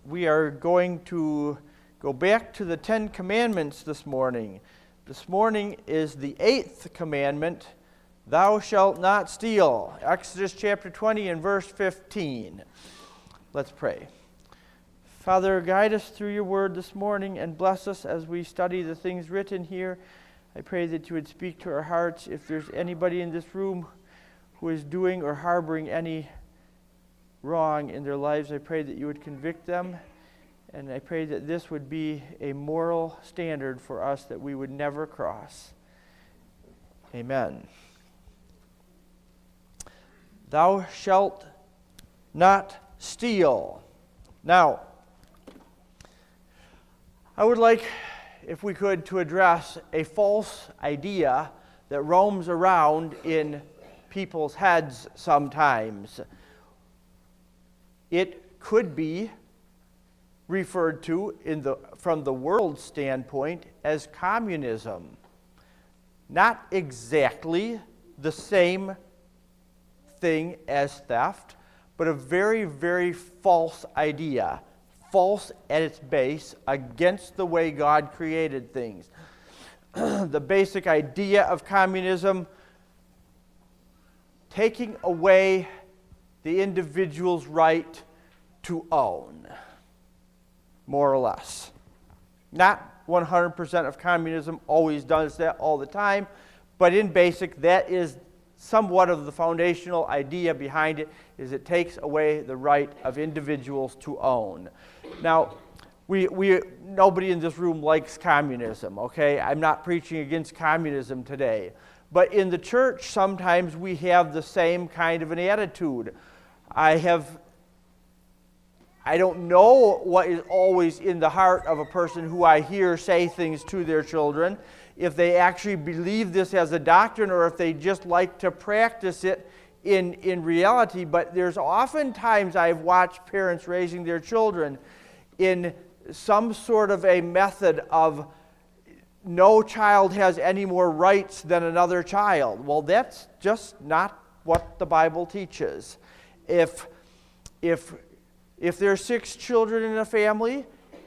We are going to go back to the 10 Commandments this morning. This morning is the 8th commandment, thou shalt not steal. Exodus chapter 20 and verse 15. Let's pray. Father, guide us through your word this morning and bless us as we study the things written here. I pray that you would speak to our hearts. If there's anybody in this room who is doing or harboring any wrong in their lives, I pray that you would convict them. And I pray that this would be a moral standard for us that we would never cross. Amen. Thou shalt not steal. Now, I would like, if we could, to address a false idea that roams around in people's heads sometimes. It could be referred to from the world standpoint as communism. Not exactly the same thing as theft, but a very, very false idea. False at its base, against the way God created things. The basic idea of communism, taking away the individual's right to own, more or less. Not 100% of communism always does that all the time, but in basic, that is somewhat of the foundational idea behind it, is it takes away the right of individuals to own. Now, nobody in this room likes communism, okay? I'm not preaching against communism today. But in the church, sometimes we have the same kind of an attitude. I don't know what is always in the heart of a person who I hear say things to their children, if they actually believe this as a doctrine or if they just like to practice it in reality. But there's often times I've watched parents raising their children in some sort of a method of no child has any more rights than another child. Well, that's just not what the Bible teaches. If there's 6 children in a family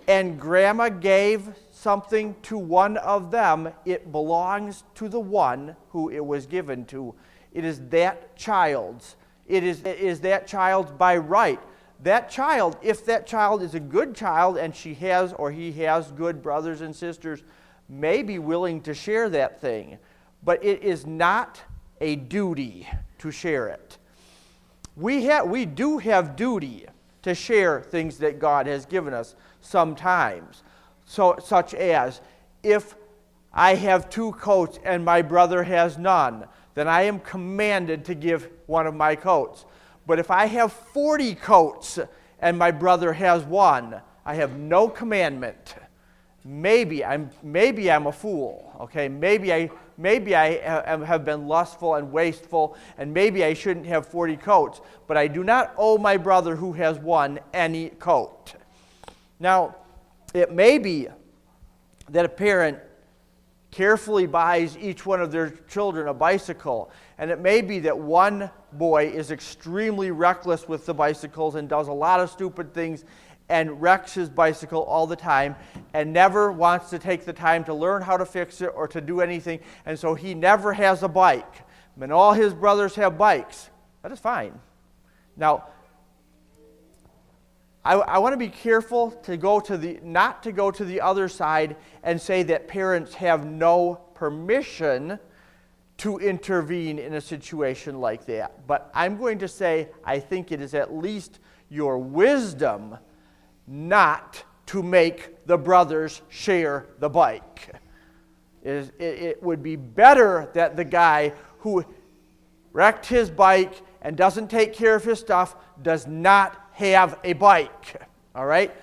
and grandma gave something to one of them, it belongs to the one who it was given to. It is that child's. It is that child's by right. That child, if that child is a good child and she has or he has good brothers and sisters, may be willing to share that thing. But it is not a duty to share it. We do have duty to share things that God has given us sometimes. So, such as, if I have 2 coats and my brother has none, then I am commanded to give one of my coats. But if I have 40 coats and my brother has 1, I have no commandment. Maybe I'm a fool, okay? Maybe I have been lustful and wasteful, and maybe I shouldn't have 40 coats, but I do not owe my brother who has 1 any coat. Now, it may be that a parent carefully buys each one of their children a bicycle, and it may be that one boy is extremely reckless with the bicycles and does a lot of stupid things and wrecks his bicycle all the time and never wants to take the time to learn how to fix it or to do anything, and so he never has a bike. And all his brothers have bikes. That is fine. Now, I want to be careful not to go to the other side and say that parents have no permission to intervene in a situation like that. But I'm going to say I think it is at least your wisdom not to make the brothers share the bike. It would be better that the guy who wrecked his bike and doesn't take care of his stuff does not have a bike. All right?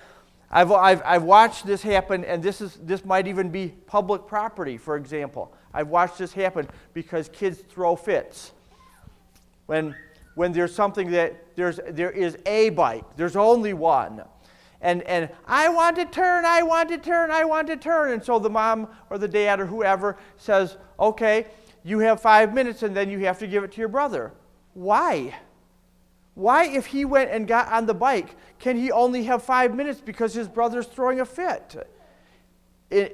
I've watched this happen, and this might even be public property, for example. I've watched this happen because kids throw fits. When there's something that there is a bike, there's only one. And I want to turn, I want to turn, I want to turn. And so the mom or the dad or whoever says, okay, you have 5 minutes and then you have to give it to your brother. Why? Why, if he went and got on the bike, can he only have 5 minutes because his brother's throwing a fit?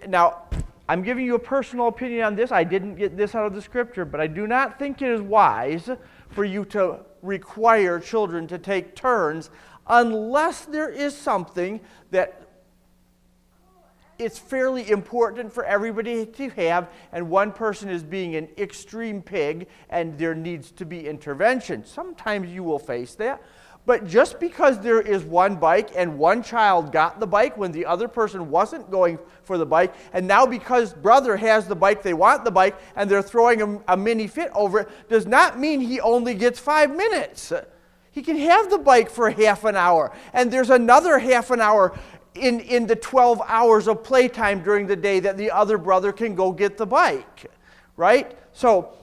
Now, I'm giving you a personal opinion on this. I didn't get this out of the scripture, but I do not think it is wise for you to require children to take turns unless there is something that it's fairly important for everybody to have, and one person is being an extreme pig and there needs to be intervention. Sometimes you will face that. But just because there is one bike and one child got the bike when the other person wasn't going for the bike, and now because brother has the bike, they want the bike, and they're throwing a mini fit over it, does not mean he only gets 5 minutes. He can have the bike for half an hour, and there's another half an hour in the 12 hours of playtime during the day that the other brother can go get the bike, right? So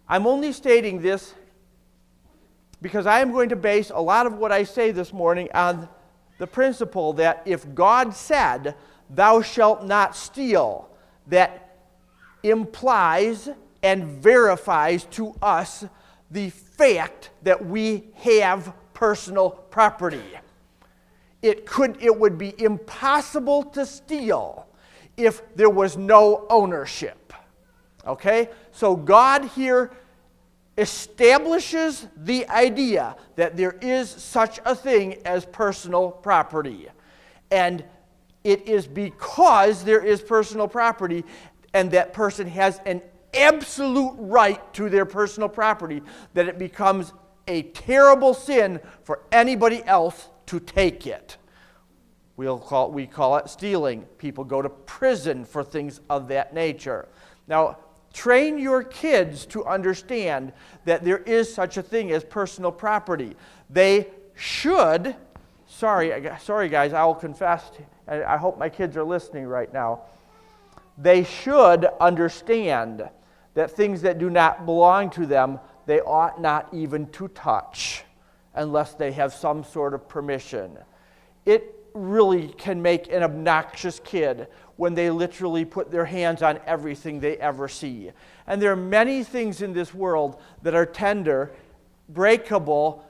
I'm only stating this because I am going to base a lot of what I say this morning on the principle that if God said, "Thou shalt not steal," that implies and verifies to us the fact that we have personal property. It would be impossible to steal if there was no ownership. Okay? So God here establishes the idea that there is such a thing as personal property. And it is because there is personal property and that person has an absolute right to their personal property that it becomes a terrible sin for anybody else to take it. We call it stealing. People go to prison for things of that nature. Now, train your kids to understand that there is such a thing as personal property. They should, sorry guys, I will confess, I hope my kids are listening right now. They should understand that things that do not belong to them, they ought not even to touch unless they have some sort of permission. It really can make an obnoxious kid when they literally put their hands on everything they ever see. And there are many things in this world that are tender, breakable,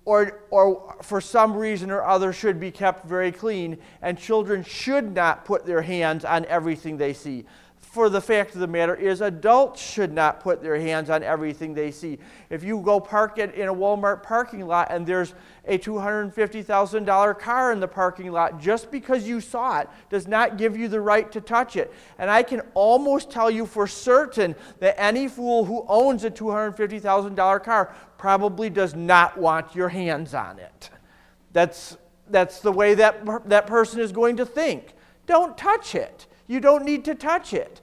or for some reason or other should be kept very clean, and children should not put their hands on everything they see. For the fact of the matter is, adults should not put their hands on everything they see. If you go park in a Walmart parking lot and there's a $250,000 car in the parking lot, just because you saw it does not give you the right to touch it. And I can almost tell you for certain that any fool who owns a $250,000 car probably does not want your hands on it. That's the way that person is going to think. Don't touch it. You don't need to touch it.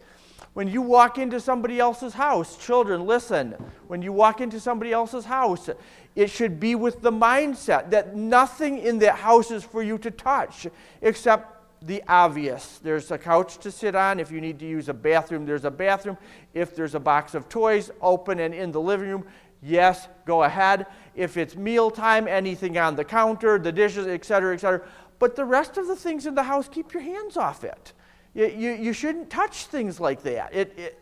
When you walk into somebody else's house, children, listen. When you walk into somebody else's house, it should be with the mindset that nothing in that house is for you to touch except the obvious. There's a couch to sit on. If you need to use a bathroom, there's a bathroom. If there's a box of toys open and in the living room, yes, go ahead. If it's mealtime, anything on the counter, the dishes, etc., etc. But the rest of the things in the house, keep your hands off it. You shouldn't touch things like that.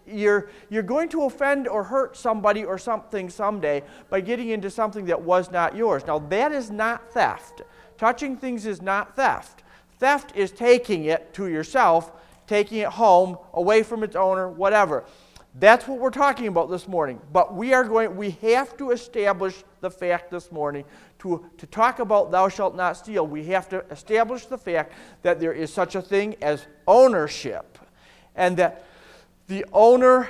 You're going to offend or hurt somebody or something someday by getting into something that was not yours. Now, that is not theft. Touching things is not theft. Theft is taking it to yourself, taking it home, away from its owner, whatever. That's what we're talking about this morning. But we have to establish the fact this morning. To talk about thou shalt not steal, we have to establish the fact that there is such a thing as ownership. And that the owner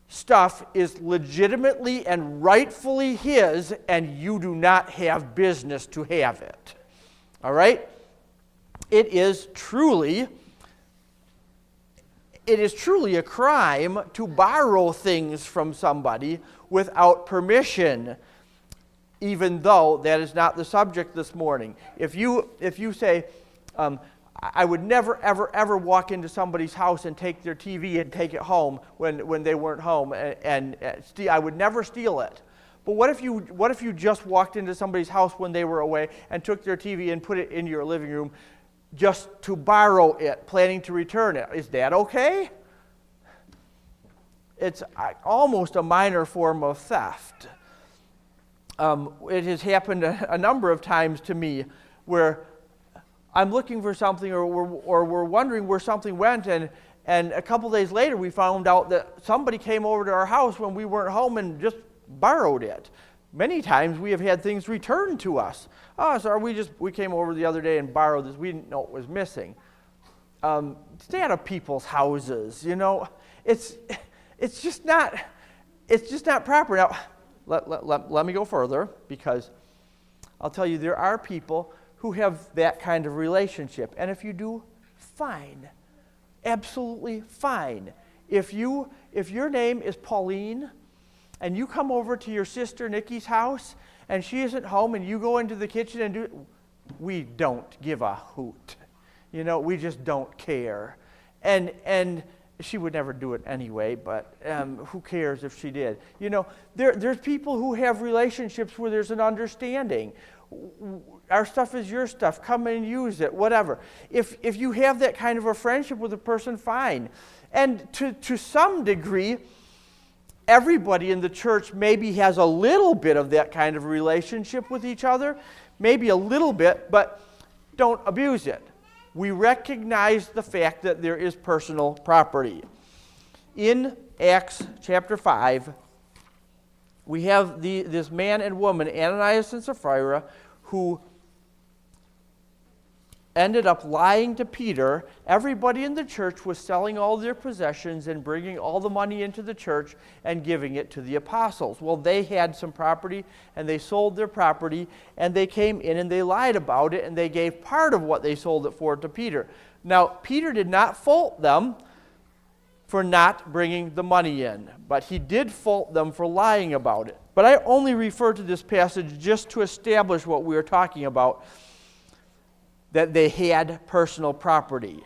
stuff is legitimately and rightfully his, and you do not have business to have it. All right? It is truly a crime to borrow things from somebody without permission, even though that is not the subject this morning. If you say, I would never, ever, ever walk into somebody's house and take their TV and take it home when they weren't home, and steal, I would never steal it. But what if you just walked into somebody's house when they were away and took their TV and put it in your living room just to borrow it, planning to return it? Is that okay? It's almost a minor form of theft. It has happened a number of times to me where I'm looking for something or we're wondering where something went, and a couple days later we found out that somebody came over to our house when we weren't home and just borrowed it. Many times we have had things returned to us. Oh, sorry, we came over the other day and borrowed this. We didn't know it was missing. Stay out of people's houses, you know. It's just not proper. Now, let me go further, because I'll tell you there are people who have that kind of relationship. And if you do, fine. Absolutely fine. If your name is Pauline and you come over to your sister Nikki's house and she isn't home and you go into the kitchen and we don't give a hoot. You know, we just don't care. And she would never do it anyway, but who cares if she did? You know, there's people who have relationships where there's an understanding. Our stuff is your stuff. Come and use it, whatever. If you have that kind of a friendship with a person, fine. And to some degree, everybody in the church maybe has a little bit of that kind of relationship with each other, maybe a little bit, but don't abuse it. We recognize the fact that there is personal property. In Acts chapter 5, we have this man and woman, Ananias and Sapphira, who ended up lying to Peter. Everybody in the church was selling all their possessions and bringing all the money into the church and giving it to the apostles. Well, they had some property, and they sold their property, and they came in and they lied about it, and they gave part of what they sold it for to Peter. Now, Peter did not fault them for not bringing the money in, but he did fault them for lying about it. But I only refer to this passage just to establish what we are talking about, that they had personal property.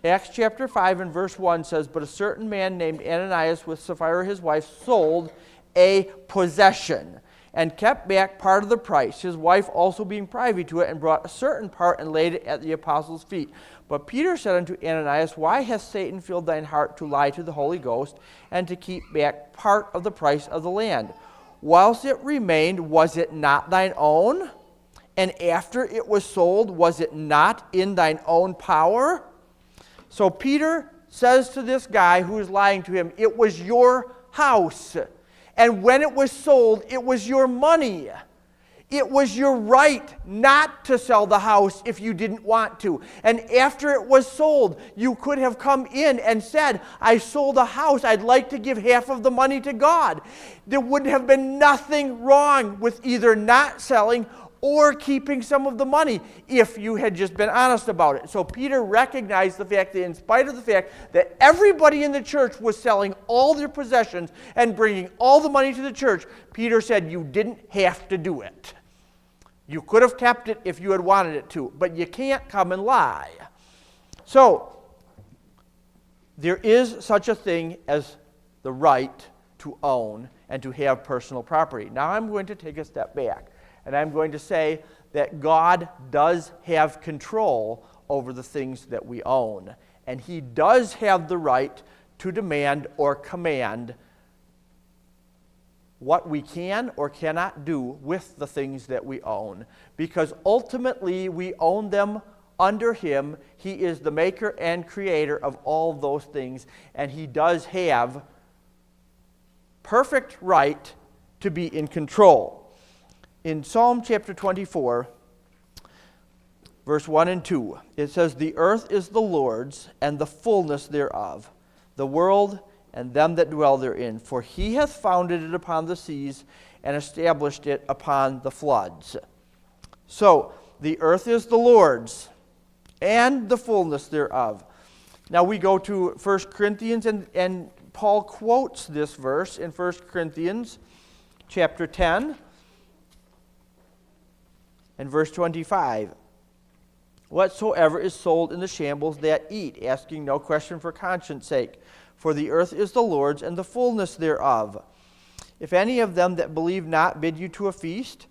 Acts chapter 5 and verse 1 says, "But a certain man named Ananias with Sapphira his wife sold a possession and kept back part of the price, his wife also being privy to it, and brought a certain part and laid it at the apostles' feet. But Peter said unto Ananias, Why hath Satan filled thine heart to lie to the Holy Ghost and to keep back part of the price of the land? Whilst it remained, was it not thine own? And after it was sold, was it not in thine own power?" So Peter says to this guy who is lying to him, it was your house. And when it was sold, it was your money. It was your right not to sell the house if you didn't want to. And after it was sold, you could have come in and said, I sold a house. I'd like to give half of the money to God. There would have been nothing wrong with either not selling or keeping some of the money if you had just been honest about it. So Peter recognized the fact that in spite of the fact that everybody in the church was selling all their possessions and bringing all the money to the church, Peter said you didn't have to do it. You could have kept it if you had wanted it to, but you can't come and lie. So there is such a thing as the right to own and to have personal property. Now I'm going to take a step back. And I'm going to say that God does have control over the things that we own. And He does have the right to demand or command what we can or cannot do with the things that we own. Because ultimately we own them under Him. He is the maker and creator of all those things. And He does have perfect right to be in control. In Psalm chapter 24, verse 1 and 2, it says, "The earth is the Lord's, and the fullness thereof, the world and them that dwell therein. For He hath founded it upon the seas, and established it upon the floods." So, the earth is the Lord's, and the fullness thereof. Now we go to 1 Corinthians, and Paul quotes this verse in 1 Corinthians chapter 10, and verse 25, "Whatsoever is sold in the shambles, that eat, asking no question for conscience sake. For the earth is the Lord's, and the fullness thereof. If any of them that believe not bid you to a feast,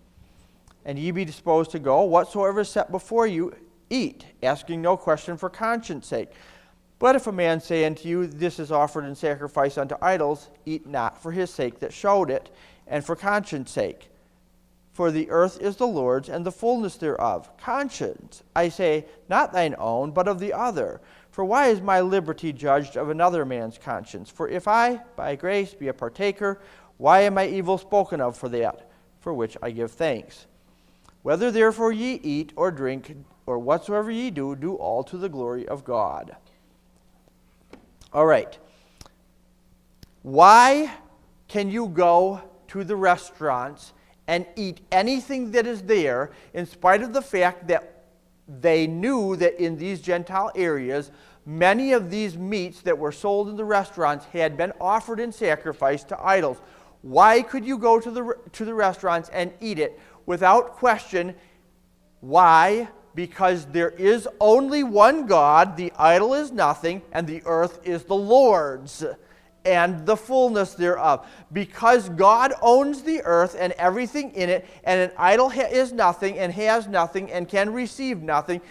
and ye be disposed to go, whatsoever is set before you, eat, asking no question for conscience sake. But if a man say unto you, This is offered in sacrifice unto idols, eat not for his sake that showed it, and for conscience sake. For the earth is the Lord's, and the fullness thereof. Conscience, I say, not thine own, but of the other. For why is my liberty judged of another man's conscience? For if I, by grace, be a partaker, why am I evil spoken of for that, for which I give thanks? Whether therefore ye eat or drink, or whatsoever ye do, do all to the glory of God. All right. Why can you go to the restaurants and eat anything that is there, in spite of the fact that they knew that in these Gentile areas, many of these meats that were sold in the restaurants had been offered in sacrifice to idols? Why could you go to the restaurants and eat it without question? Why? Because there is only one God, the idol is nothing, and the earth is the Lord's, and the fullness thereof. Because God owns the earth and everything in it, and an idol is nothing and has nothing and can receive nothing,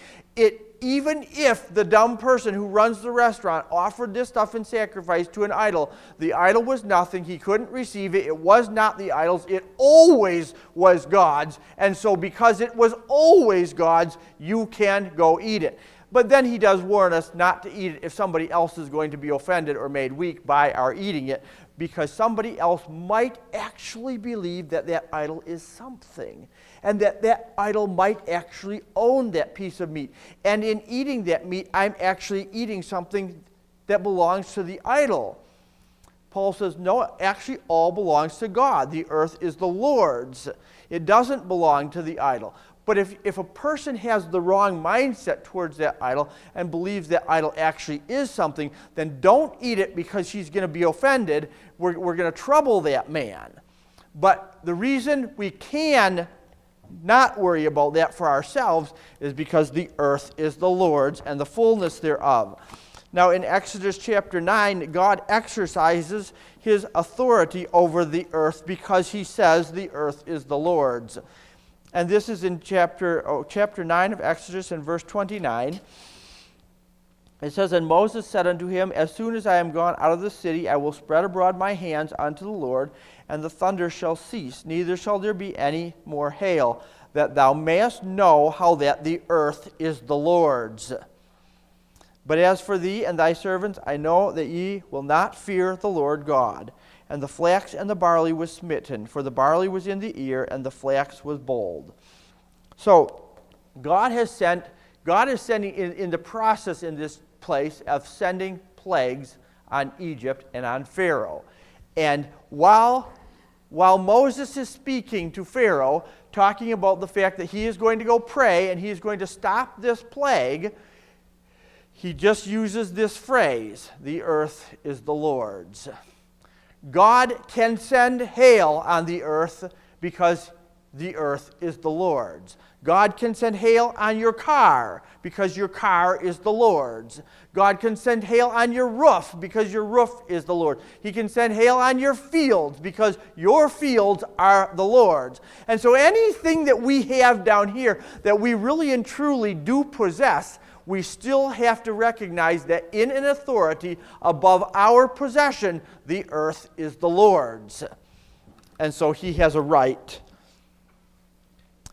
even if the dumb person who runs the restaurant offered this stuff in sacrifice to an idol, the idol was nothing, he couldn't receive it, it was not the idol's, it always was God's, and so because it was always God's, you can go eat it. But then he does warn us not to eat it if somebody else is going to be offended or made weak by our eating it, because somebody else might actually believe that that idol is something, and that that idol might actually own that piece of meat. And in eating that meat, I'm actually eating something that belongs to the idol. Paul says, no, it actually all belongs to God. The earth is the Lord's. It doesn't belong to the idol. But if a person has the wrong mindset towards that idol and believes that idol actually is something, then don't eat it because he's going to be offended. We're going to trouble that man. But the reason we can not worry about that for ourselves is because the earth is the Lord's and the fullness thereof. Now in Exodus chapter 9, God exercises his authority over the earth because he says the earth is the Lord's. And this is in chapter 9 of Exodus and verse 29. It says, And Moses said unto him, As soon as I am gone out of the city, I will spread abroad my hands unto the Lord, and the thunder shall cease, neither shall there be any more hail, that thou mayest know how that the earth is the Lord's. But as for thee and thy servants, I know that ye will not fear the Lord God. And the flax and the barley was smitten, for the barley was in the ear, and the flax was bold. So God is sending in the process in this place of sending plagues on Egypt and on Pharaoh. And while Moses is speaking to Pharaoh, talking about the fact that he is going to go pray and he is going to stop this plague, he just uses this phrase, the earth is the Lord's. God can send hail on the earth because the earth is the Lord's. God can send hail on your car because your car is the Lord's. God can send hail on your roof because your roof is the Lord. He can send hail on your fields because your fields are the Lord's. And so anything that we have down here that we really and truly do possess, we still have to recognize that in an authority above our possession, the earth is the Lord's. And so he has a right.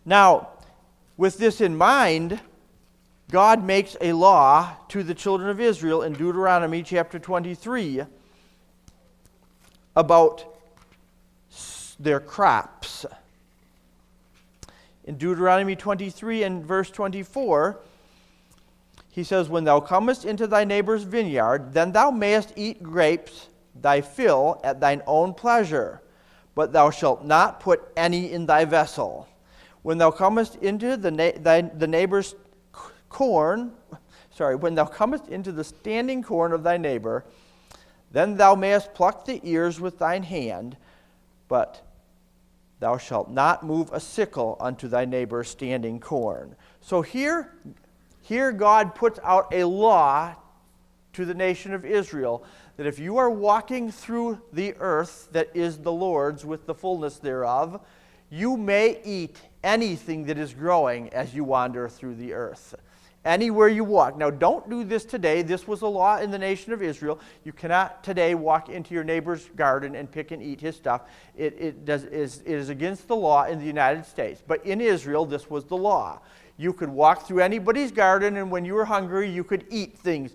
Now, with this in mind, God makes a law to the children of Israel in Deuteronomy chapter 23 about their crops. In Deuteronomy 23 and verse 24, he says, When thou comest into thy neighbor's vineyard, then thou mayest eat grapes thy fill at thine own pleasure, but thou shalt not put any in thy vessel. When thou comest into the neighbor's corn, when thou comest into the standing corn of thy neighbor, then thou mayest pluck the ears with thine hand, but thou shalt not move a sickle unto thy neighbor's standing corn. So here God puts out a law to the nation of Israel that if you are walking through the earth that is the Lord's with the fullness thereof, you may eat anything that is growing as you wander through the earth. Anywhere you walk. Now, don't do this today. This was a law in the nation of Israel. You cannot today walk into your neighbor's garden and pick and eat his stuff. It is against the law in the United States. But in Israel, this was the law. You could walk through anybody's garden, and when you were hungry, you could eat things.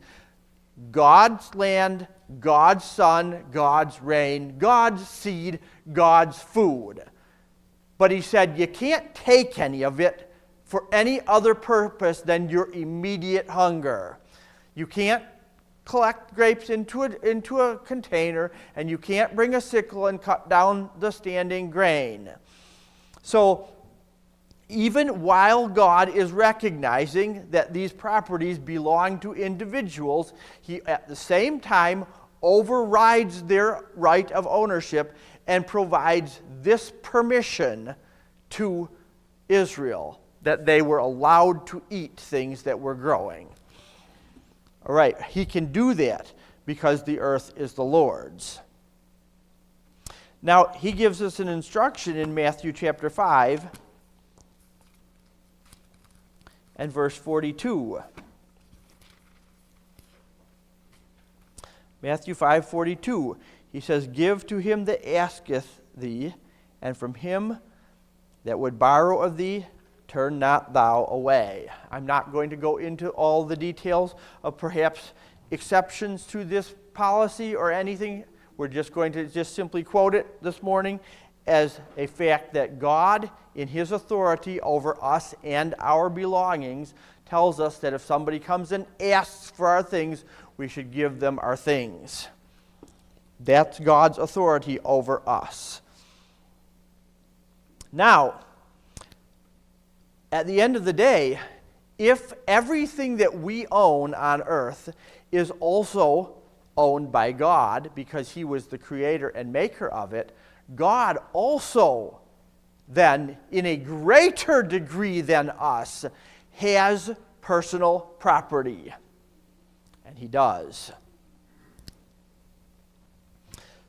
God's land, God's sun, God's rain, God's seed, God's food. But he said you can't take any of it for any other purpose than your immediate hunger. You can't collect grapes into a container, and you can't bring a sickle and cut down the standing grain. So even while God is recognizing that these properties belong to individuals, he at the same time overrides their right of ownership and provides this permission to Israel, that they were allowed to eat things that were growing. All right, he can do that because the earth is the Lord's. Now, he gives us an instruction in Matthew chapter 5 and verse 42. Matthew 5:42. He says, "Give to him that asketh thee, and from him that would borrow of thee, turn not thou away." I'm not going to go into all the details of perhaps exceptions to this policy or anything. We're just going to just simply quote it this morning as a fact that God, in his authority over us and our belongings, tells us that if somebody comes and asks for our things, we should give them our things. That's God's authority over us. Now, at the end of the day, if everything that we own on earth is also owned by God, because he was the creator and maker of it, God also then, in a greater degree than us, has personal property. And he does.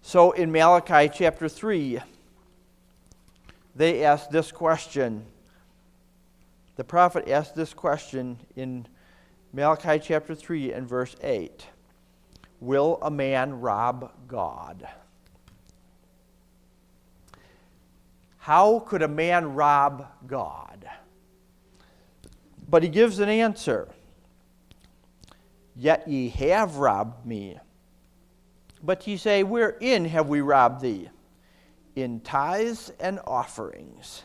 So in Malachi chapter 3, they asked this question. The prophet asked this question in Malachi chapter 3 and verse 8. Will a man rob God? How could a man rob God? But he gives an answer. Yet ye have robbed me. But ye say, wherein have we robbed thee? In tithes and offerings.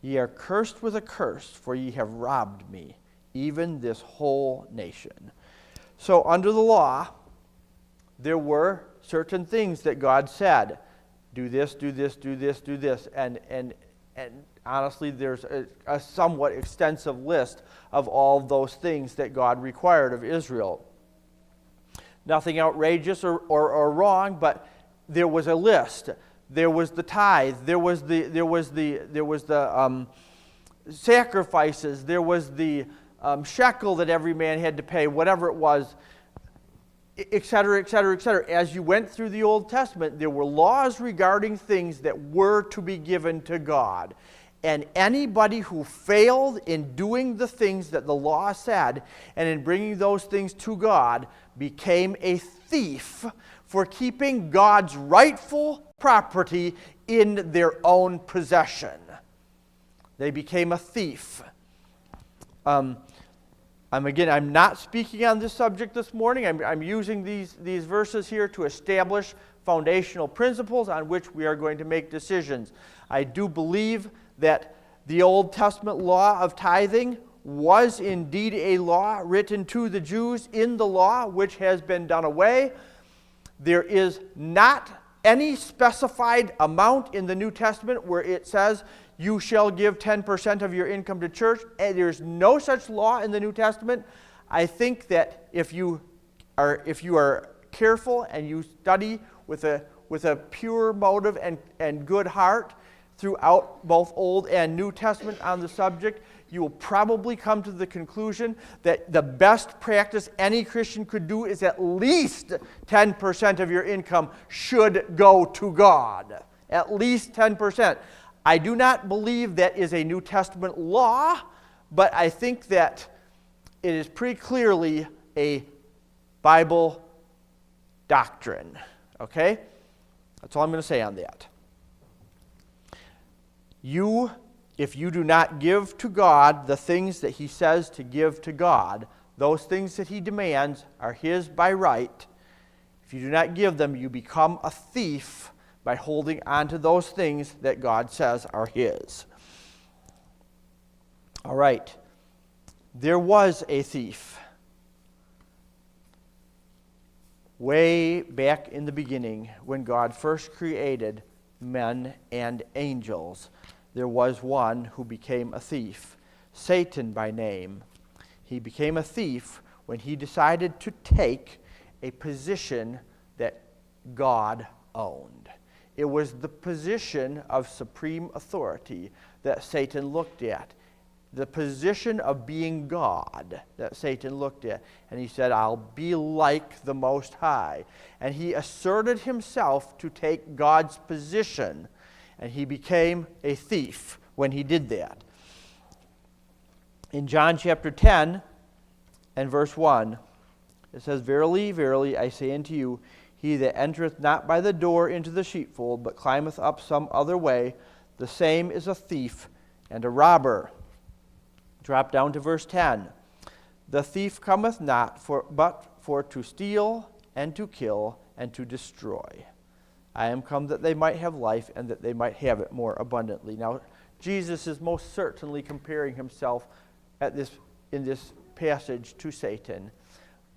Ye are cursed with a curse, for ye have robbed me, even this whole nation. So under the law, there were certain things that God said. Do this, do this, do this, do this. And honestly, there's a somewhat extensive list of all those things that God required of Israel. Nothing outrageous or wrong, but there was a list. There was the tithe. There was the sacrifices. There was the shekel that every man had to pay, whatever it was, etc., etc., etc. As you went through the Old Testament, there were laws regarding things that were to be given to God. And anybody who failed in doing the things that the law said and in bringing those things to God became a thief for keeping God's rightful property in their own possession. They became a thief. I'm not speaking on this subject this morning. I'm using these verses here to establish foundational principles on which we are going to make decisions. I do believe that the Old Testament law of tithing was indeed a law written to the Jews in the law, which has been done away. There is not any specified amount in the New Testament where it says you shall give 10% of your income to church. And there's no such law in the New Testament. I think that if you are careful and you study with a pure motive and good heart throughout both Old and New Testament on the subject, you will probably come to the conclusion that the best practice any Christian could do is at least 10% of your income should go to God. At least 10%. I do not believe that is a New Testament law, but I think that it is pretty clearly a Bible doctrine. Okay? That's all I'm going to say on that. If you do not give to God the things that he says to give to God, those things that he demands are his by right. If you do not give them, you become a thief by holding on to those things that God says are his. All right. There was a thief. Way back in the beginning, when God first created men and angels, there was one who became a thief, Satan by name. He became a thief when he decided to take a position that God owned. It was the position of supreme authority that Satan looked at. The position of being God that Satan looked at. And he said, I'll be like the Most High. And he asserted himself to take God's position. And he became a thief when he did that. In John chapter 10 and verse 1, it says, Verily, verily, I say unto you, he that entereth not by the door into the sheepfold, but climbeth up some other way, the same is a thief and a robber. Drop down to verse 10. The thief cometh not but for to steal and to kill and to destroy. I am come that they might have life and that they might have it more abundantly. Now, Jesus is most certainly comparing himself in this passage to Satan.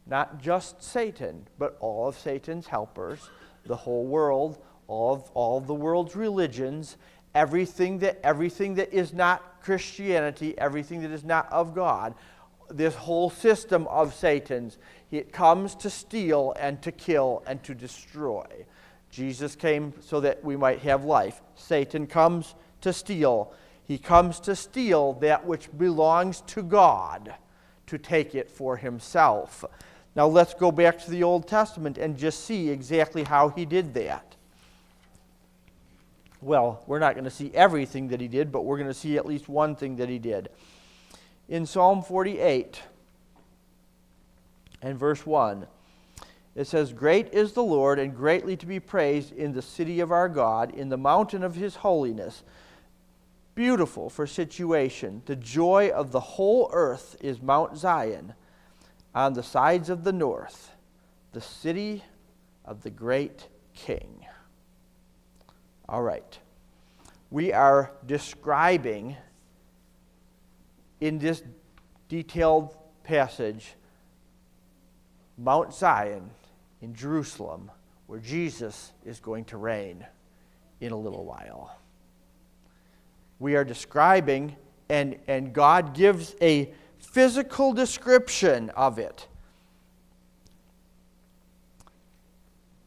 Not just Satan, but all of Satan's helpers, the whole world, all of the world's religions, everything that is not Christianity, everything that is not of God, this whole system of Satan's, it comes to steal and to kill and to destroy. Jesus came so that we might have life. Satan comes to steal. He comes to steal that which belongs to God, to take it for himself. Now let's go back to the Old Testament and just see exactly how he did that. Well, we're not going to see everything that he did, but we're going to see at least one thing that he did. In Psalm 48 and verse 1, it says, Great is the Lord, and greatly to be praised in the city of our God, in the mountain of his holiness. Beautiful for situation. The joy of the whole earth is Mount Zion, on the sides of the north, the city of the great King. All right. We are describing in this detailed passage Mount Zion in Jerusalem, where Jesus is going to reign in a little while. We are describing, and God gives a physical description of it.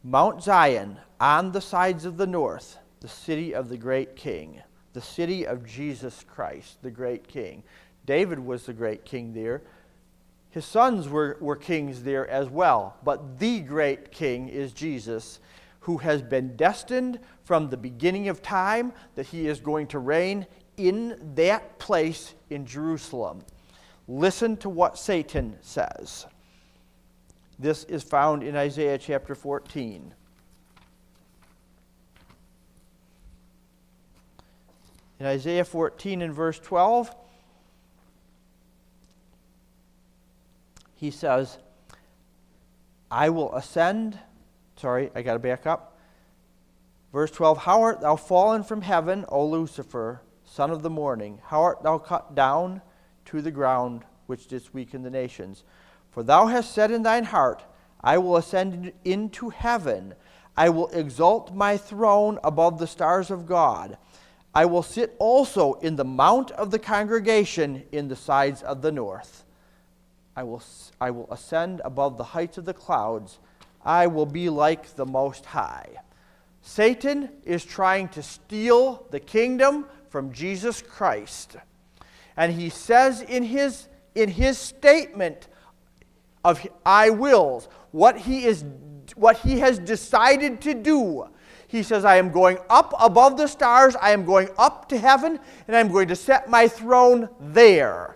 Mount Zion, on the sides of the north, the city of the great King, the city of Jesus Christ, the great King. David was the great king there. His sons were kings there as well. But the great King is Jesus, who has been destined from the beginning of time that he is going to reign in that place in Jerusalem. Listen to what Satan says. This is found in Isaiah chapter 14. In Isaiah 14 and verse 12, he says, I will ascend. Sorry, I got to back up. Verse 12, How art thou fallen from heaven, O Lucifer, son of the morning? How art thou cut down to the ground, which didst weaken the nations? For thou hast said in thine heart, I will ascend into heaven. I will exalt my throne above the stars of God. I will sit also in the mount of the congregation in the sides of the north. I will ascend above the heights of the clouds. I will be like the Most High. Satan is trying to steal the kingdom from Jesus Christ. And he says in his statement of I wills, what he has decided to do. He says, I am going up above the stars, I am going up to heaven, and I am going to set my throne there.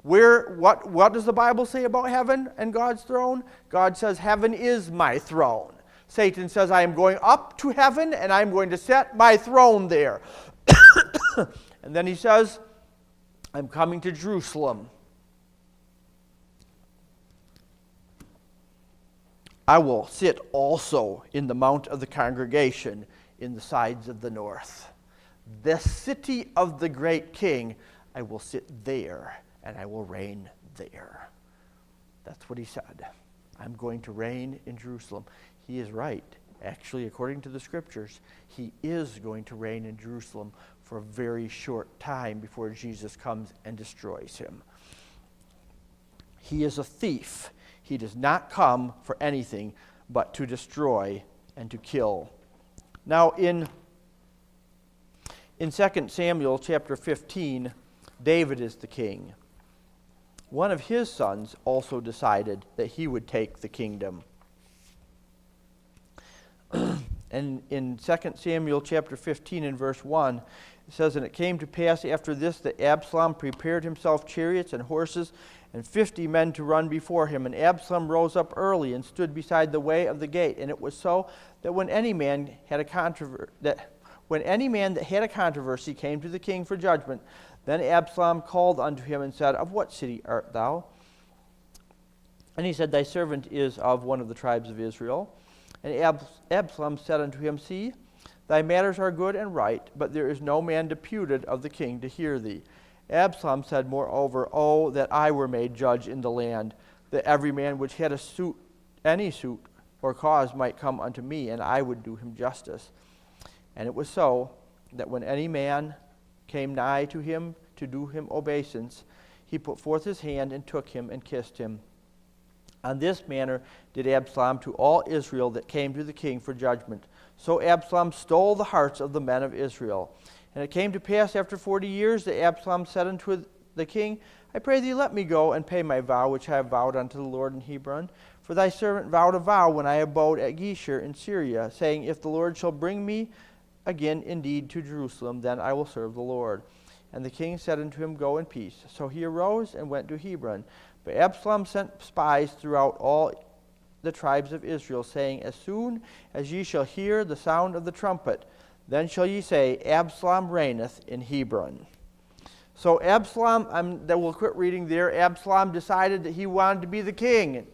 What does the Bible say about heaven and God's throne? God says, heaven is my throne. Satan says, I am going up to heaven and I'm going to set my throne there. And then he says, I'm coming to Jerusalem. I will sit also in the mount of the congregation in the sides of the north. The city of the great king, I will sit there and I will reign there. That's what he said. I'm going to reign in Jerusalem. He is right. Actually, according to the scriptures, he is going to reign in Jerusalem for a very short time before Jesus comes and destroys him. He is a thief. He does not come for anything but to destroy and to kill. Now, in 2 Samuel chapter 15, David is the king. One of his sons also decided that he would take the kingdom. And in 2 Samuel chapter 15 and verse 1, it says, And it came to pass after this that Absalom prepared himself chariots and horses and 50 men to run before him. And Absalom rose up early and stood beside the way of the gate. And it was so that when any man that had a controversy came to the king for judgment, then Absalom called unto him and said, Of what city art thou? And he said, Thy servant is of one of the tribes of Israel. And Absalom said unto him, See, thy matters are good and right, but there is no man deputed of the king to hear thee. Absalom said, Moreover, Oh, that I were made judge in the land, that every man which had any suit or cause might come unto me, and I would do him justice. And it was so, that when any man came nigh to him to do him obeisance, he put forth his hand and took him and kissed him. On this manner did Absalom to all Israel that came to the king for judgment. So Absalom stole the hearts of the men of Israel. And it came to pass after 40 years that Absalom said unto the king, I pray thee, let me go and pay my vow which I have vowed unto the Lord in Hebron. For thy servant vowed a vow when I abode at Geshur in Syria, saying, If the Lord shall bring me again indeed to Jerusalem, then I will serve the Lord. And the king said unto him, Go in peace. So he arose and went to Hebron. But Absalom sent spies throughout all the tribes of Israel, saying, As soon as ye shall hear the sound of the trumpet, then shall ye say, Absalom reigneth in Hebron. So Absalom, then we'll quit reading there. Absalom decided that he wanted to be the king.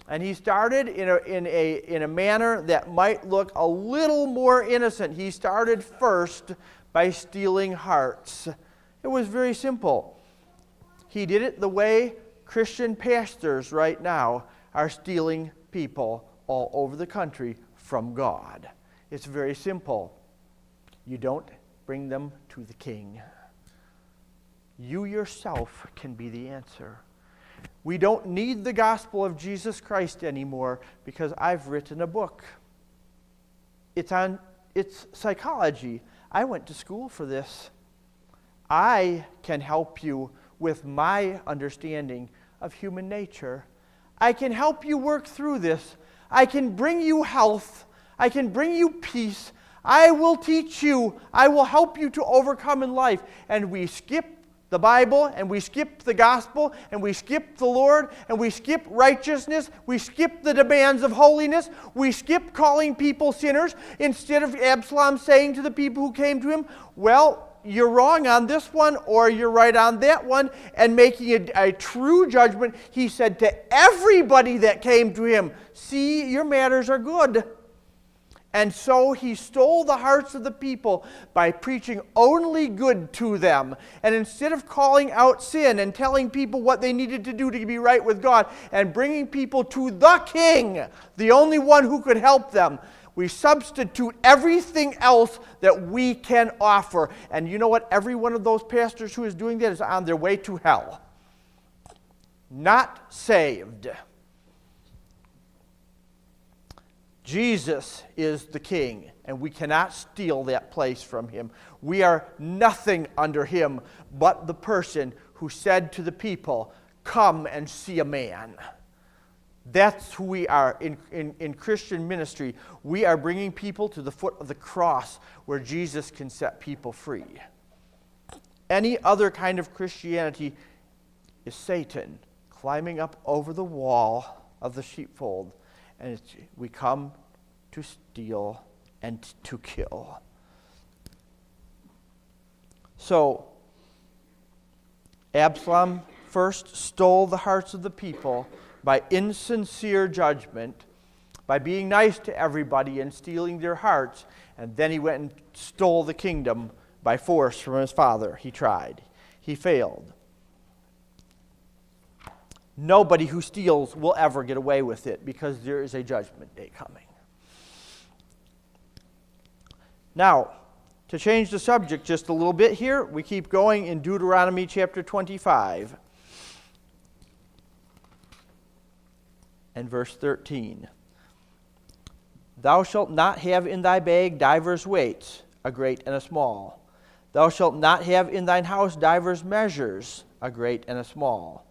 And he started in a manner that might look a little more innocent. He started first by stealing hearts. It was very simple. He did it the way Christian pastors right now are stealing people all over the country from God. It's very simple. You don't bring them to the king. You yourself can be the answer. We don't need the gospel of Jesus Christ anymore because I've written a book. It's psychology. I went to school for this. I can help you with my understanding of human nature. I can help you work through this. I can bring you health. I can bring you peace. I will teach you. I will help you to overcome in life. And we skip the Bible, and we skip the gospel, and we skip the Lord, and we skip righteousness. We skip the demands of holiness. We skip calling people sinners. Instead of Absalom saying to the people who came to him, well, you're wrong on this one, or you're right on that one, and making a true judgment, he said to everybody that came to him, see, your matters are good. And so he stole the hearts of the people by preaching only good to them. And instead of calling out sin and telling people what they needed to do to be right with God and bringing people to the king, the only one who could help them, we substitute everything else that we can offer. And you know what? Every one of those pastors who is doing that is on their way to hell. Not saved. Jesus is the king, and we cannot steal that place from him. We are nothing under him but the person who said to the people, come and see a man. That's who we are in Christian ministry. We are bringing people to the foot of the cross where Jesus can set people free. Any other kind of Christianity is Satan climbing up over the wall of the sheepfold. And we come to steal and to kill. So, Absalom first stole the hearts of the people by insincere judgment, by being nice to everybody and stealing their hearts, and then he went and stole the kingdom by force from his father. He tried. He failed. Nobody who steals will ever get away with it because there is a judgment day coming. Now, to change the subject just a little bit here, we keep going in Deuteronomy chapter 25 and verse 13. Thou shalt not have in thy bag divers weights, a great and a small. Thou shalt not have in thine house divers measures, a great and a small.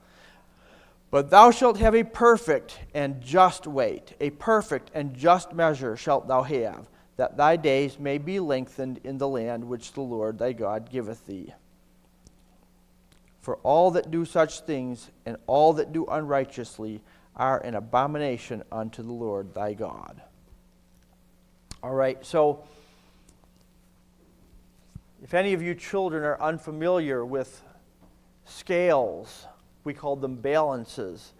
But thou shalt have a perfect and just weight, a perfect and just measure shalt thou have, that thy days may be lengthened in the land which the Lord thy God giveth thee. For all that do such things, and all that do unrighteously, are an abomination unto the Lord thy God. All right, so if any of you children are unfamiliar with scales, we called them balances.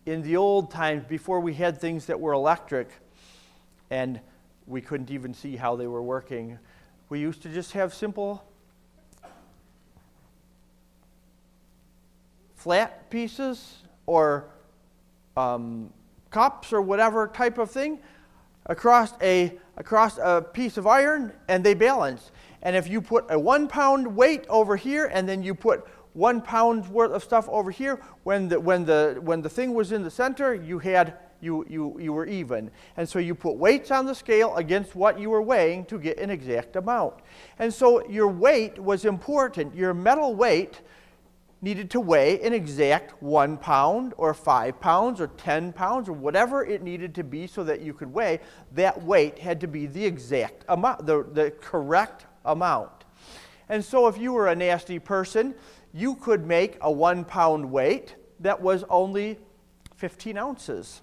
In the old times, before we had things that were electric, and we couldn't even see how they were working, we used to just have simple flat pieces or cups or whatever type of thing across a piece of iron, and they balance. And if you put a 1 pound weight over here, and then you put 1 pound's worth of stuff over here, when the thing was in the center, you were even. And so you put weights on the scale against what you were weighing to get an exact amount. And so your weight was important. Your metal weight needed to weigh an exact 1 pound or 5 pounds or 10 pounds or whatever it needed to be so that you could weigh. That weight had to be the exact amount, the correct amount. And so if you were a nasty person, you could make a 1 pound weight that was only 15 ounces.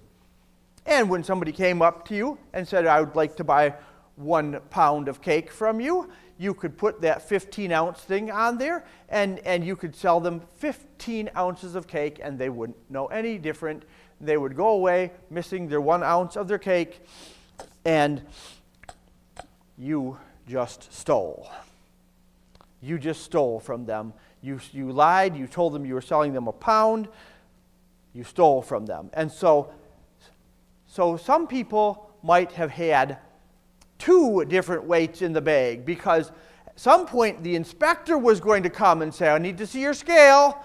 And when somebody came up to you and said, I would like to buy 1 pound of cake from you, you could put that 15-ounce thing on there, and you could sell them 15 ounces of cake, and they wouldn't know any different. They would go away missing their 1 ounce of their cake, and you just stole. You just stole from them. You lied. You told them you were selling them a pound. You stole from them. And so some people might have had 2 different weights in the bag, because at some point the inspector was going to come and say, I need to see your scale.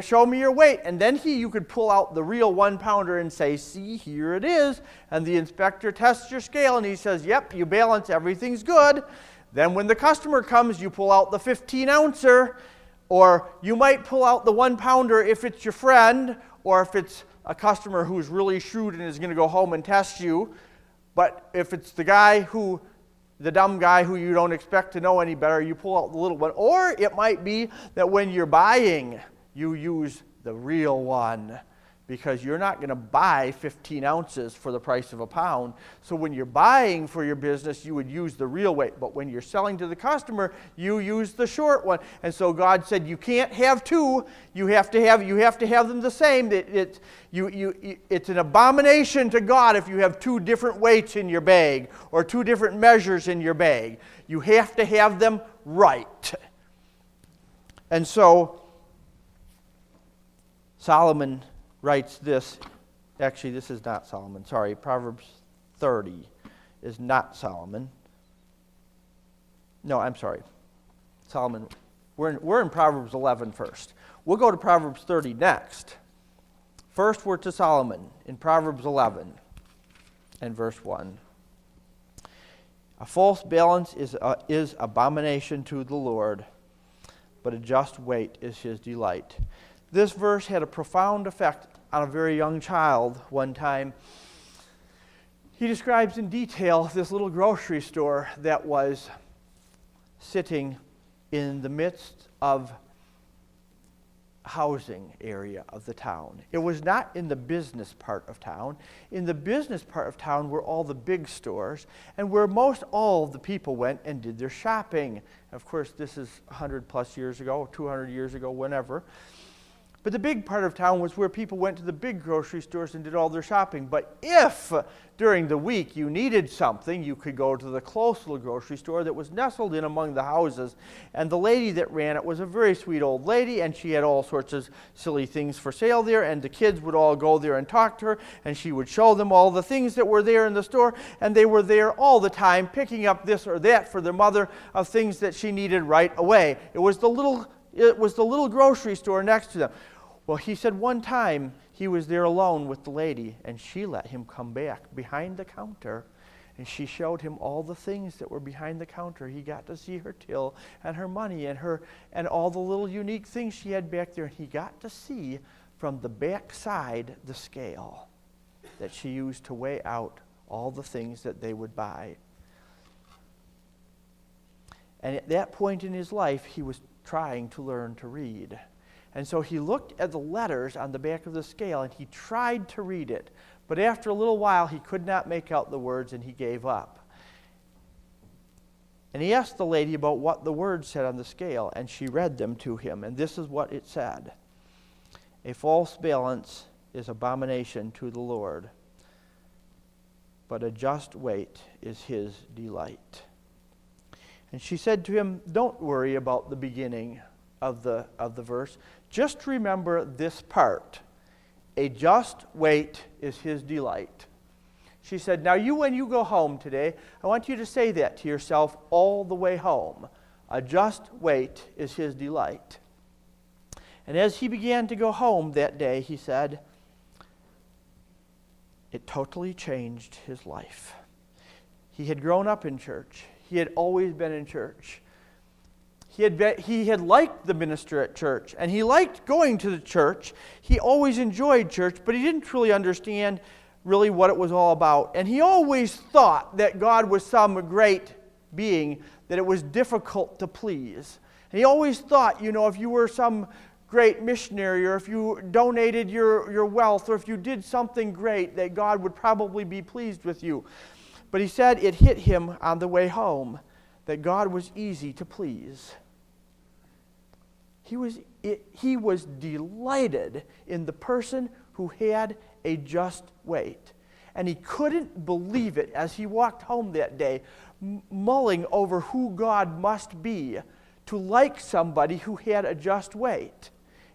Show me your weight. And then you could pull out the real 1 pounder and say, see, here it is. And the inspector tests your scale and he says, yep, you balance, everything's good. Then when the customer comes, you pull out the 15-ouncer, or you might pull out the 1 pounder if it's your friend, or if it's a customer who's really shrewd and is going to go home and test you. But if it's the dumb guy who you don't expect to know any better, you pull out the little one. Or it might be that when you're buying, you use the real one, because you're not going to buy 15 ounces for the price of a pound. So when you're buying for your business, you would use the real weight. But when you're selling to the customer, you use the short one. And so God said, you can't have 2. You have to have them the same. It's an abomination to God if you have 2 different weights in your bag or 2 different measures in your bag. You have to have them right. And so Solomon writes this. Actually, this is not Solomon. Sorry, Proverbs 30 is not Solomon. No, I'm sorry. Solomon. We're in Proverbs 11 first. We'll go to Proverbs 30 next. First, we're to Solomon in Proverbs 11 and verse 1. A false balance is abomination to the Lord, but a just weight is his delight. This verse had a profound effect on a very young child one time. He describes in detail this little grocery store that was sitting in the midst of housing area of the town. It was not in the business part of town. In the business part of town were all the big stores and where most all of the people went and did their shopping. Of course, this is 100 plus years ago, 200 years ago, whenever. But the big part of town was where people went to the big grocery stores and did all their shopping. But if during the week you needed something, you could go to the close little grocery store that was nestled in among the houses. And the lady that ran it was a very sweet old lady, and she had all sorts of silly things for sale there. And the kids would all go there and talk to her, and she would show them all the things that were there in the store. And they were there all the time picking up this or that for their mother of things that she needed right away. It was the little grocery store next to them. Well, he said one time he was there alone with the lady, and she let him come back behind the counter, and she showed him all the things that were behind the counter. He got to see her till and her money and all the little unique things she had back there, and he got to see from the back side the scale that she used to weigh out all the things that they would buy. And at that point in his life, he was trying to learn to read. And so he looked at the letters on the back of the scale and he tried to read it. But after a little while, he could not make out the words and he gave up. And he asked the lady about what the words said on the scale, and she read them to him. And this is what it said: "A false balance is abomination to the Lord, but a just weight is his delight." And she said to him, "Don't worry about the beginning of the verse. Just remember this part. A just weight is his delight." She said, "Now when you go home today, I want you to say that to yourself all the way home. A just weight is his delight." And as he began to go home that day, he said, it totally changed his life. He had grown up in church. He had always been in church. He had liked the minister at church, and he liked going to the church. He always enjoyed church, but he didn't really understand really what it was all about. And he always thought that God was some great being, that it was difficult to please. And he always thought, if you were some great missionary, or if you donated your wealth, or if you did something great, that God would probably be pleased with you. But he said it hit him on the way home that God was easy to please. He was delighted in the person who had a just weight. And he couldn't believe it as he walked home that day, mulling over who God must be to like somebody who had a just weight.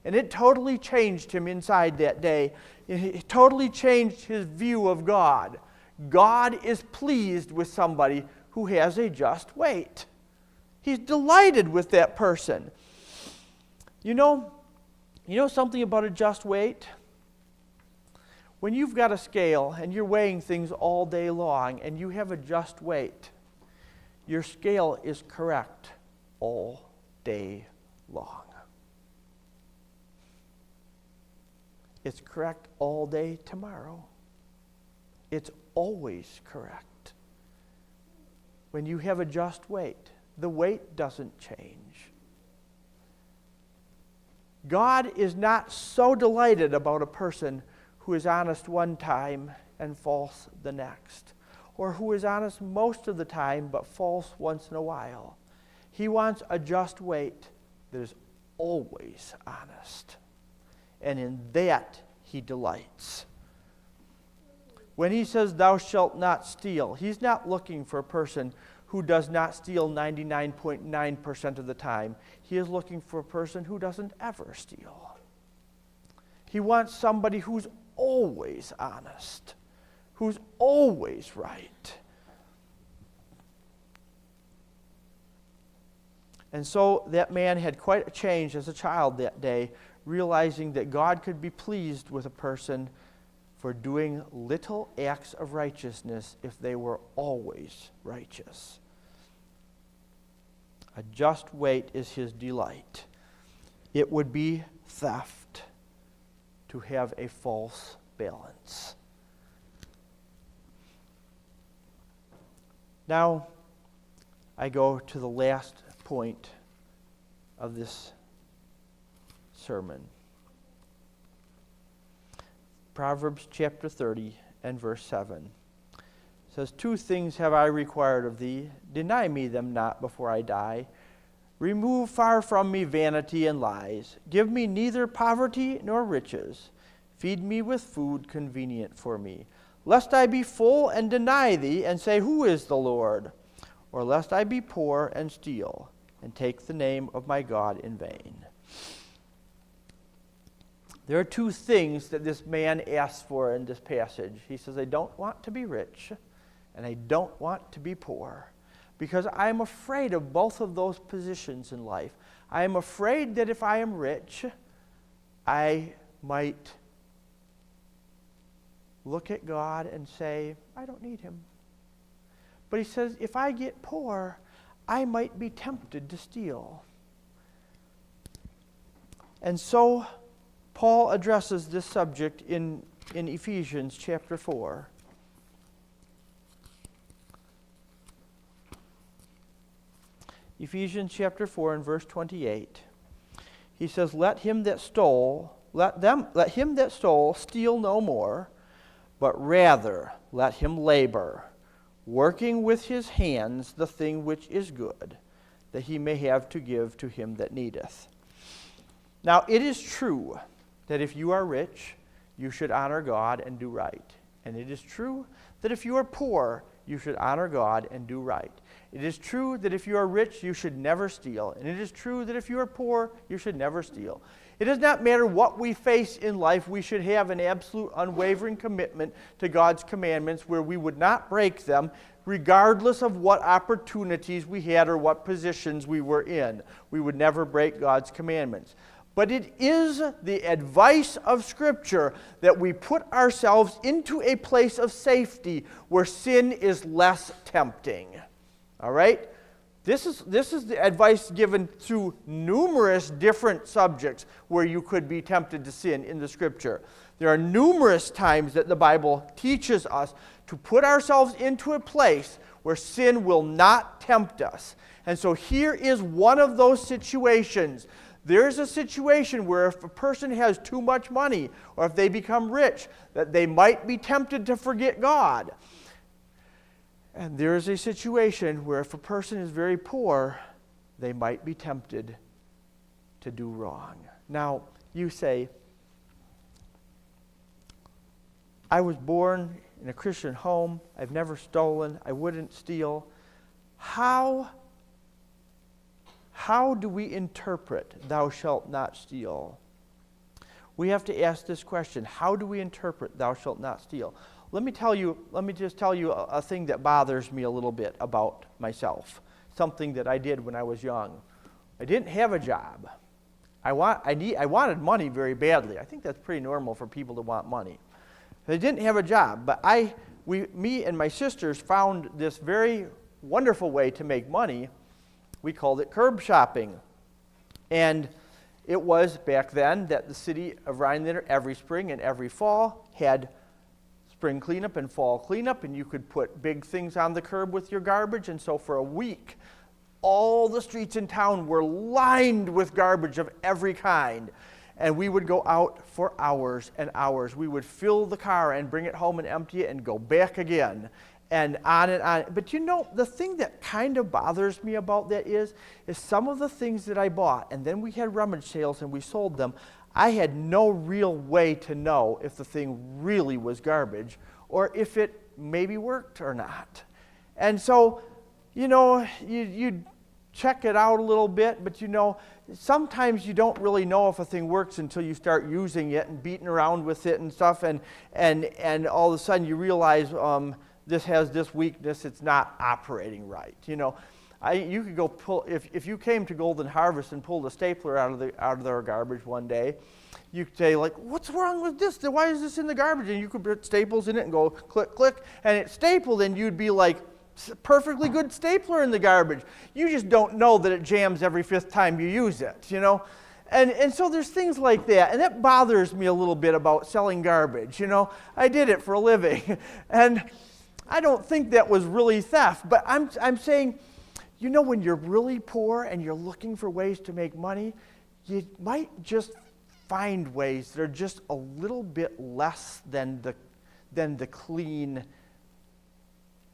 And it totally changed him inside that day. It totally changed his view of God. God is pleased with somebody who has a just weight. He's delighted with that person. You know something about a just weight? When you've got a scale and you're weighing things all day long and you have a just weight, your scale is correct all day long. It's correct all day tomorrow. It's always correct. When you have a just weight, the weight doesn't change. God is not so delighted about a person who is honest one time and false the next, or who is honest most of the time but false once in a while. He wants a just weight that is always honest, and in that he delights. When he says, "Thou shalt not steal," he's not looking for a person who does not steal 99.9% of the time. He is looking for a person who doesn't ever steal. He wants somebody who's always honest, who's always right. And so that man had quite a change as a child that day, realizing that God could be pleased with a person for doing little acts of righteousness if they were always righteous. A just weight is his delight. It would be theft to have a false balance. Now, I go to the last point of this sermon. Proverbs chapter 30 and verse 7. It says, 2 things have I required of thee. Deny me them not before I die. Remove far from me vanity and lies. Give me neither poverty nor riches. Feed me with food convenient for me. Lest I be full and deny thee, and say, Who is the Lord? Or lest I be poor and steal, and take the name of my God in vain. There are 2 things that this man asks for in this passage. He says, I don't want to be rich, and I don't want to be poor, because I am afraid of both of those positions in life. I am afraid that if I am rich, I might look at God and say, I don't need him. But he says, if I get poor, I might be tempted to steal. And so Paul addresses this subject in Ephesians chapter 4. Ephesians chapter 4 and verse 28. He says, Let him that stole steal no more, but rather let him labor, working with his hands the thing which is good, that he may have to give to him that needeth. Now it is true that if you are rich, you should honor God and do right. And it is true that if you are poor, you should honor God and do right. It is true that if you are rich, you should never steal. And it is true that if you are poor, you should never steal. It does not matter what we face in life, we should have an absolute unwavering commitment to God's commandments where we would not break them regardless of what opportunities we had or what positions we were in. We would never break God's commandments. But it is the advice of Scripture that we put ourselves into a place of safety where sin is less tempting. All right? This is the advice given through numerous different subjects where you could be tempted to sin in the Scripture. There are numerous times that the Bible teaches us to put ourselves into a place where sin will not tempt us. And so here is one of those situations. There's a situation where if a person has too much money or if they become rich, that they might be tempted to forget God. And there is a situation where if a person is very poor, they might be tempted to do wrong. Now, you say, I was born in a Christian home. I've never stolen. I wouldn't steal. How do we interpret thou shalt not steal? We have to ask this question. How do we interpret thou shalt not steal? Let me just tell you a thing that bothers me a little bit about myself. Something that I did when I was young. I didn't have a job. I wanted money very badly. I think that's pretty normal for people to want money. I didn't have a job, but me and my sisters found this very wonderful way to make money. We called it curb shopping. And it was back then that the city of Rhinelander every spring and every fall had spring cleanup and fall cleanup, and you could put big things on the curb with your garbage. And so for a week, all the streets in town were lined with garbage of every kind. And we would go out for hours and hours. We would fill the car and bring it home and empty it and go back again. And on and on. But you know, the thing that kind of bothers me about that is some of the things that I bought, and then we had rummage sales and we sold them, I had no real way to know if the thing really was garbage or if it maybe worked or not. And so, you know, you check it out a little bit, but you know, sometimes you don't really know if a thing works until you start using it and beating around with it and stuff, and all of a sudden you realize this has this weakness, it's not operating right. You know, you could go pull, if you came to Golden Harvest and pulled a stapler out of their garbage one day, you could say, like, what's wrong with this? Why is this in the garbage? And you could put staples in it and go click, click, and it's stapled, and you'd be like, perfectly good stapler in the garbage. You just don't know that it jams every 5th time you use it, you know? And so there's things like that, and that bothers me a little bit about selling garbage, you know? I did it for a living, and I don't think that was really theft, but I'm saying, you know, when you're really poor and you're looking for ways to make money, you might just find ways that are just a little bit less than the clean,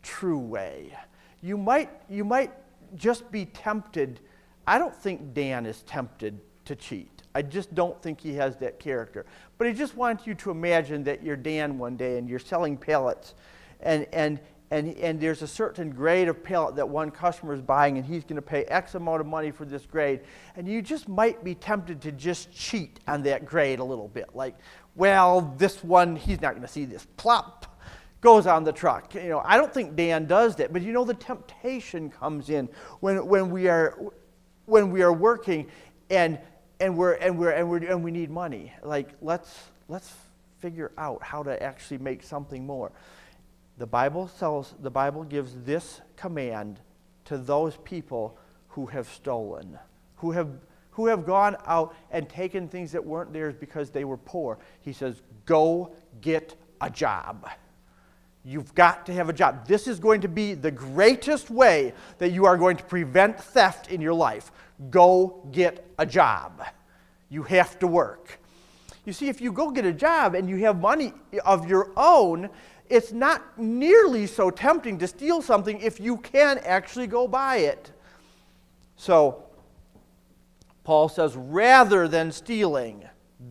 true way. You might just be tempted. I don't think Dan is tempted to cheat. I just don't think he has that character. But I just want you to imagine that you're Dan one day and you're selling pallets, and there's a certain grade of pallet that one customer is buying, and he's going to pay X amount of money for this grade, and you just might be tempted to just cheat on that grade a little bit. Like, well, this one, he's not going to see this. Plop, goes on the truck. I don't think Dan does that, but the temptation comes in when we are working and we need money. Like, let's figure out how to actually make something more. The Bible gives this command to those people who have stolen, who have gone out and taken things that weren't theirs because they were poor. He says, go get a job. You've got to have a job. This is going to be the greatest way that you are going to prevent theft in your life. Go get a job. You have to work. You see, if you go get a job and you have money of your own, it's not nearly so tempting to steal something if you can actually go buy it. So, Paul says, rather than stealing,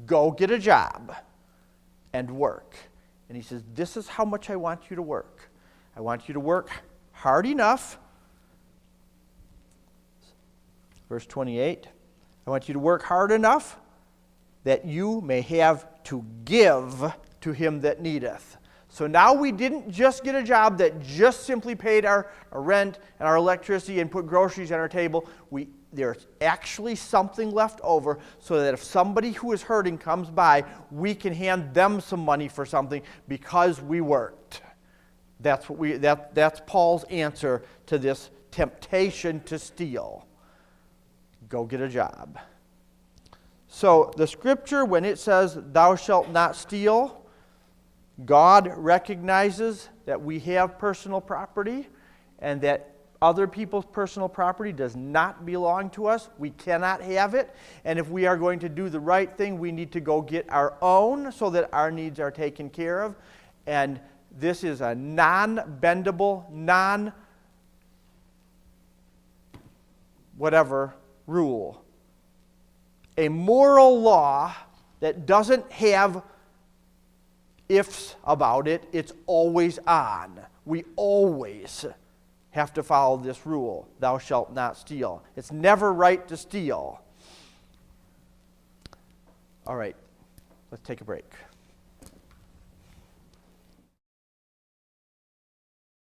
go get a job and work. And he says, this is how much I want you to work. I want you to work hard enough. Verse 28, I want you to work hard enough that you may have to give to him that needeth. So now we didn't just get a job that just simply paid our rent and our electricity and put groceries on our table. There's actually something left over so that if somebody who is hurting comes by, we can hand them some money for something because we worked. That's Paul's answer to this temptation to steal. Go get a job. So the scripture, when it says, thou shalt not steal, God recognizes that we have personal property and that other people's personal property does not belong to us. We cannot have it. And if we are going to do the right thing, we need to go get our own so that our needs are taken care of. And this is a non-bendable, non-whatever rule. A moral law that doesn't have ifs about it. It's always on. We always have to follow this rule. Thou shalt not steal. It's never right to steal. All right, let's take a break.